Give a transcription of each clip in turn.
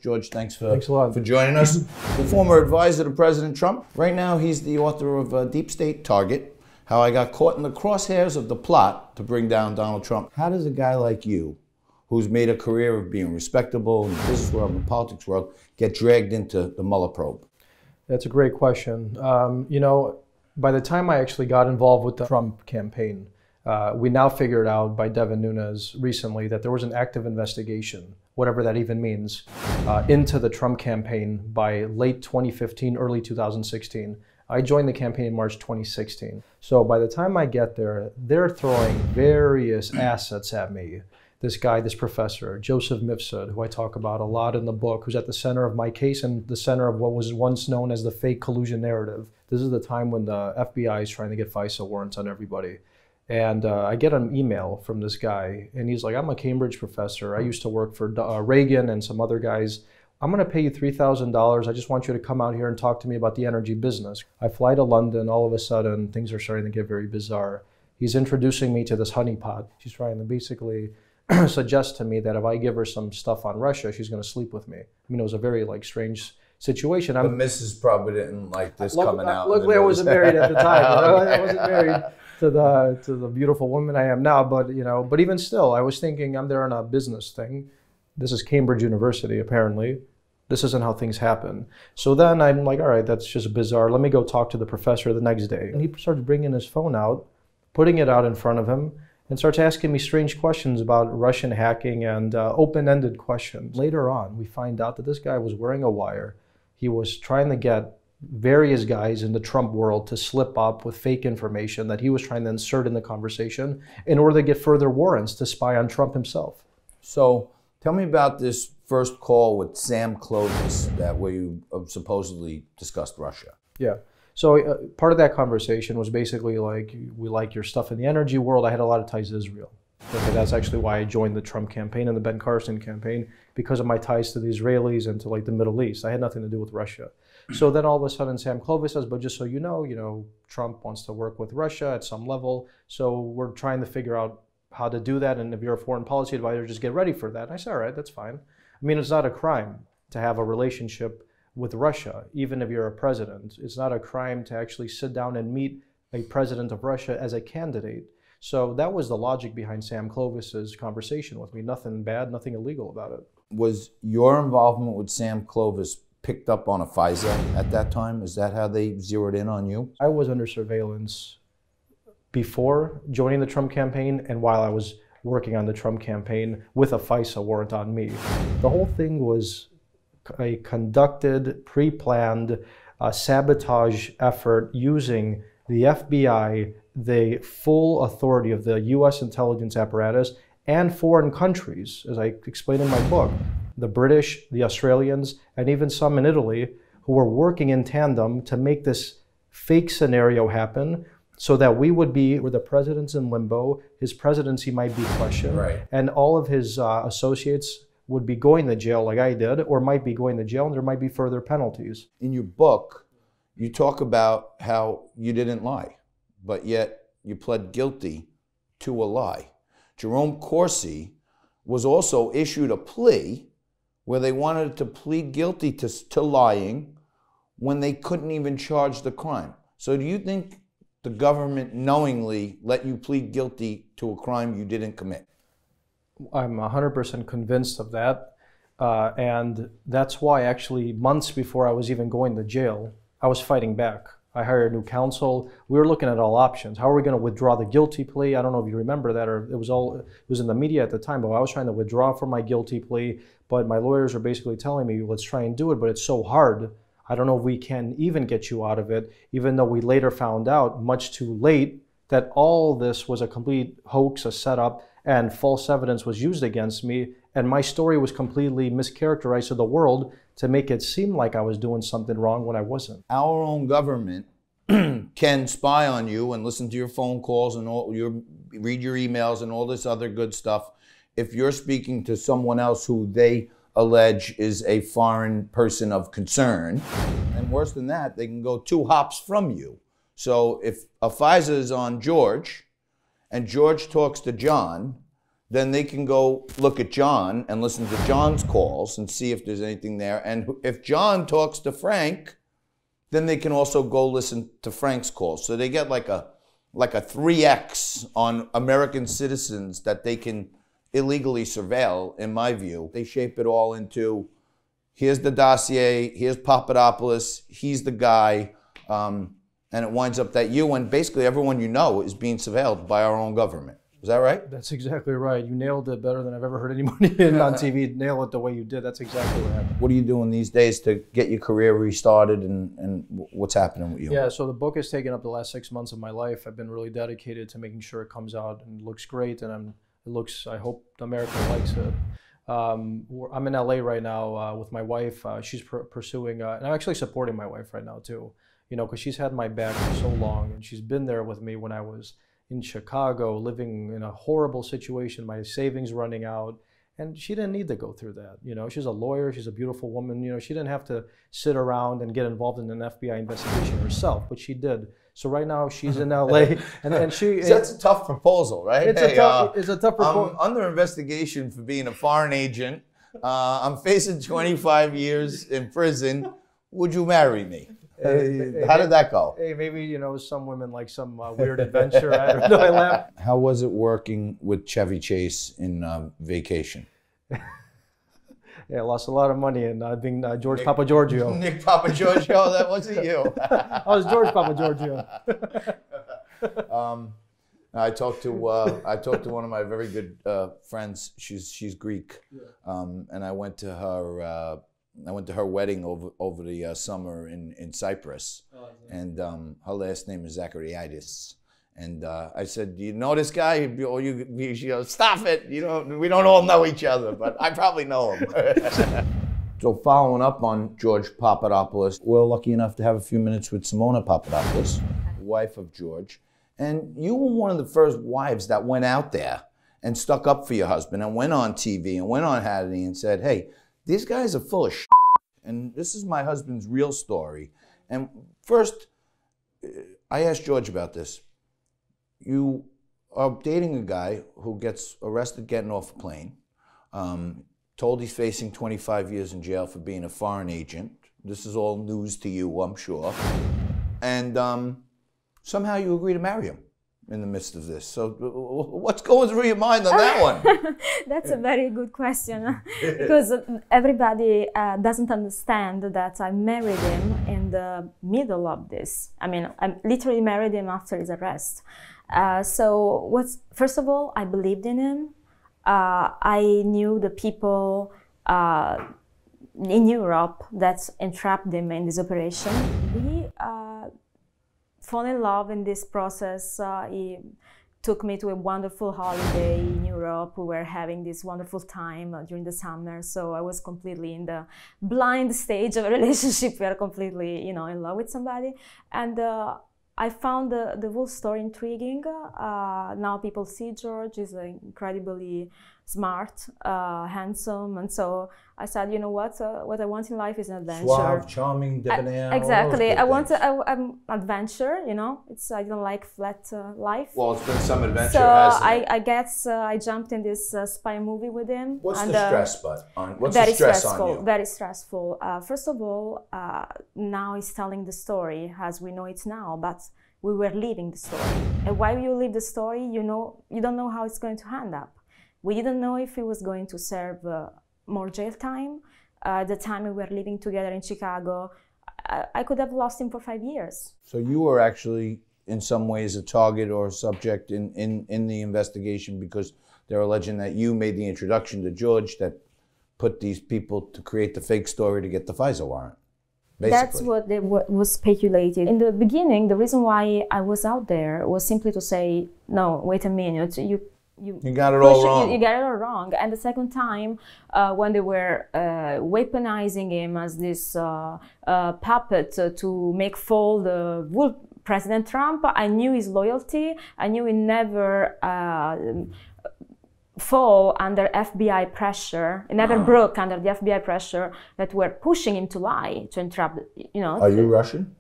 George, thanks a lot for joining us. The former advisor to President Trump. Right now, he's the author of Deep State Target, How I Got Caught in the Crosshairs of the Plot to Bring Down Donald Trump. How does a guy like you, who's made a career of being respectable in the business world and the politics world, get dragged into the Mueller probe? That's a great question. You know, by the time I actually got involved with the Trump campaign, we now figured out by Devin Nunes recently that there was an active investigation, whatever that even means, into the Trump campaign by late 2015, early 2016. I joined the campaign in March 2016. So by the time I get there, they're throwing various assets at me. This guy, this professor, Joseph Mifsud, who I talk about a lot in the book, who's at the center of my case and the center of what was once known as the fake collusion narrative. This is the time when the FBI is trying to get FISA warrants on everybody. And I get an email from this guy, and he's like, I'm a Cambridge professor. I used to work for Reagan and some other guys. I'm going to pay you $3,000. I just want you to come out here and talk to me about the energy business. I fly to London. All of a sudden, things are starting to get very bizarre. He's introducing me to this honeypot. She's trying to basically suggest to me that if I give her some stuff on Russia, she's going to sleep with me. I mean, it was a very strange situation. The missus probably didn't like this coming out. Luckily, I wasn't married at the time. I wasn't married to the beautiful woman I am now. But but even still, I was thinking I'm there on a business thing. This is Cambridge University, apparently. This isn't how things happen. So then I'm like, all right, that's just bizarre. Let me go talk to the professor the next day. And he starts bringing his phone out, putting it out in front of him, and starts asking me strange questions about Russian hacking and open-ended questions. Later on, we find out that this guy was wearing a wire. He was trying to get various guys in the Trump world to slip up with fake information that he was trying to insert in the conversation in order to get further warrants to spy on Trump himself. So tell me about this first call with Sam Clovis, where you supposedly discussed Russia. Yeah. So part of that conversation was basically like, we like your stuff in the energy world. I had a lot of ties to Israel. Okay, that's actually why I joined the Trump campaign and the Ben Carson campaign, because of my ties to the Israelis and to the Middle East. I had nothing to do with Russia. So then all of a sudden Sam Clovis says, but just so you know, Trump wants to work with Russia at some level. So we're trying to figure out how to do that. And if you're a foreign policy advisor, just get ready for that. And I said, all right, that's fine. I mean, it's not a crime to have a relationship with Russia, even if you're a president. It's not a crime to actually sit down and meet a president of Russia as a candidate. So that was the logic behind Sam Clovis's conversation with me. Nothing bad, nothing illegal about it. Was your involvement with Sam Clovis picked up on a FISA at that time? Is that how they zeroed in on you? I was under surveillance before joining the Trump campaign and while I was working on the Trump campaign with a FISA warrant on me. The whole thing was a conducted, pre-planned sabotage effort using the FBI, the full authority of the US intelligence apparatus, and foreign countries, as I explained in my book, the British, the Australians, and even some in Italy, who were working in tandem to make this fake scenario happen so that we would be, where the president's in limbo, his presidency might be questioned, right, and all of his associates would be going to jail like I did, or might be going to jail, and there might be further penalties. In your book, you talk about how you didn't lie, but yet you pled guilty to a lie. Jerome Corsi was also issued a plea where they wanted to plead guilty to lying when they couldn't even charge the crime. So do you think the government knowingly let you plead guilty to a crime you didn't commit? I'm 100% convinced of that. And that's why actually months before I was even going to jail, I was fighting back. I hired new counsel. We were looking at all options. How are we going to withdraw the guilty plea? I don't know if you remember that, or it was in the media at the time, but I was trying to withdraw from my guilty plea. But my lawyers were basically telling me, let's try and do it, but it's so hard. I don't know if we can even get you out of it, even though we later found out, much too late, that all this was a complete hoax, a setup, and false evidence was used against me, and my story was completely mischaracterized to the world to make it seem like I was doing something wrong when I wasn't. Our own government can spy on you and listen to your phone calls and read your emails and all this other good stuff if you're speaking to someone else who they allege is a foreign person of concern. And worse than that, they can go 2 hops from you. So if a FISA is on George, and George talks to John, then they can go look at John and listen to John's calls and see if there's anything there. And if John talks to Frank, then they can also go listen to Frank's calls. So they get like a 3X on American citizens that they can illegally surveil, in my view. They shape it all into, here's the dossier, here's Papadopoulos, he's the guy, and it winds up that you and basically everyone you know is being surveilled by our own government. Is that right? That's exactly right. You nailed it better than I've ever heard anybody on TV nail it the way you did. That's exactly what happened. What are you doing these days to get your career restarted, and what's happening with you? Yeah, so the book has taken up the last 6 months of my life. I've been really dedicated to making sure it comes out and looks great, and I hope America likes it. I'm in LA right now with my wife. She's pursuing, and I'm actually supporting my wife right now too, you know, because she's had my back for so long, and she's been there with me when I was in Chicago, living in a horrible situation, my savings running out, and she didn't need to go through that. You know, she's a lawyer, she's a beautiful woman, you know, she didn't have to sit around and get involved in an FBI investigation herself, but she did. So right now she's in LA, and she... That's a tough proposal, right? It's a tough proposal. I'm under investigation for being a foreign agent. I'm facing 25 years in prison. Would you marry me? How did that go? Hey, maybe, you know, some women like some weird adventure. I don't know. I laugh. How was it working with Chevy Chase in Vacation? Yeah, I lost a lot of money in being George Papagiorgio. Nick Papagiorgio, that wasn't you. I was George Papagiorgio. I talked to one of my very good friends. She's Greek, and I went to her wedding over the summer in Cyprus, and her last name is Zachariadis. And I said, "Do you know this guy?" She goes, "Stop it! We don't all know each other, but I probably know him." So following up on George Papadopoulos, we're lucky enough to have a few minutes with Simona Papadopoulos, wife of George. And you were one of the first wives that went out there and stuck up for your husband and went on TV and went on Hannity and said, "Hey, these guys are full of shit, and this is my husband's real story." And first, I asked George about this. You are dating a guy who gets arrested getting off a plane, told he's facing 25 years in jail for being a foreign agent. This is all news to you, I'm sure. And somehow you agree to marry him in the midst of this. So what's going through your mind on that one? That's a very good question, because everybody doesn't understand that I married him in the middle of this. I mean, I literally married him after his arrest. First of all, I believed in him. I knew the people in Europe that entrapped him in this operation. We fall in love in this process. He took me to a wonderful holiday in Europe. We were having this wonderful time during the summer. So I was completely in the blind stage of a relationship. We are completely, in love with somebody. And I found the whole story intriguing. Now people see George is incredibly smart, handsome, and so I said, you know what I want in life is an adventure. Suave, charming, debonair. Exactly. I want adventure. I don't like flat life. Well, it's been some adventure. So hasn't it? I guess I jumped in this spy movie with him. What's the stress, what's the stress on you? Very stressful. First of all, now he's telling the story as we know it now, but we were living the story. And while you live the story, you don't know how it's going to end up. We didn't know if he was going to serve more jail time. At the time we were living together in Chicago, I could have lost him for 5 years. So you were actually, in some ways, a target or a subject in the investigation, because they're alleging that you made the introduction to George that put these people to create the fake story to get the FISA warrant. Basically. That's what was speculated. In the beginning, the reason why I was out there was simply to say, no, wait a minute, you got it all wrong. You got it all wrong. And the second time, when they were weaponizing him as this puppet to make fall President Trump, I knew his loyalty. I knew he never fall under FBI pressure. He never broke under the FBI pressure that were pushing him to lie, to entrap. Are you Russian?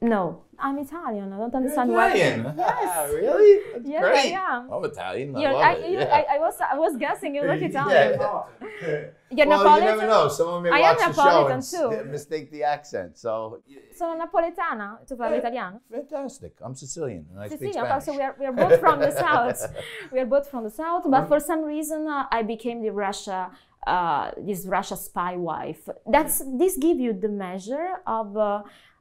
No, I'm Italian. I don't understand Italian? why. Yes. Really? That's Yes, great. I am. I'm Italian. I You're, love it. Yeah. I was guessing you look Yeah. Italian. You're Well, Napolitan? you never know. Someone may I am watch the show Napolitan and too. mistake the accent. So, Sono napoletana. Tu parli italiano? fantastic. I'm Sicilian and I speak Sicilian. Spanish. So we are both from the south. We are both from the south, but for some reason I became the this Russia spy wife. This gives you the measure of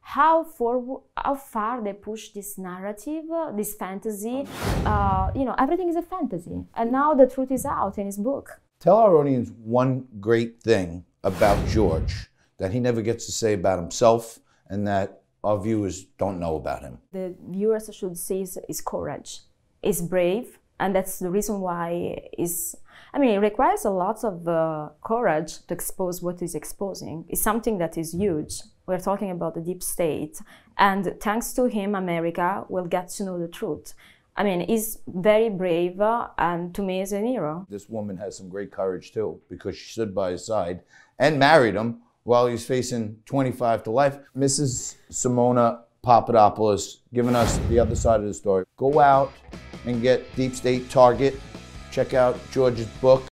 how far they push this narrative, this fantasy. Everything is a fantasy, and now the truth is out in his book. Tell our audience one great thing about George that he never gets to say about himself and that our viewers don't know about him. The viewers should see is courage, is brave, and that's the reason why it requires a lot of courage to expose what he's exposing. It's something that is huge. We're talking about the deep state, and thanks to him, America will get to know the truth. He's very brave, and to me, he's a hero. This woman has some great courage too, because she stood by his side and married him while he's facing 25 to life. Mrs. Simona Papadopoulos giving us the other side of the story. Go out and get Deep State Target. Check out George's book.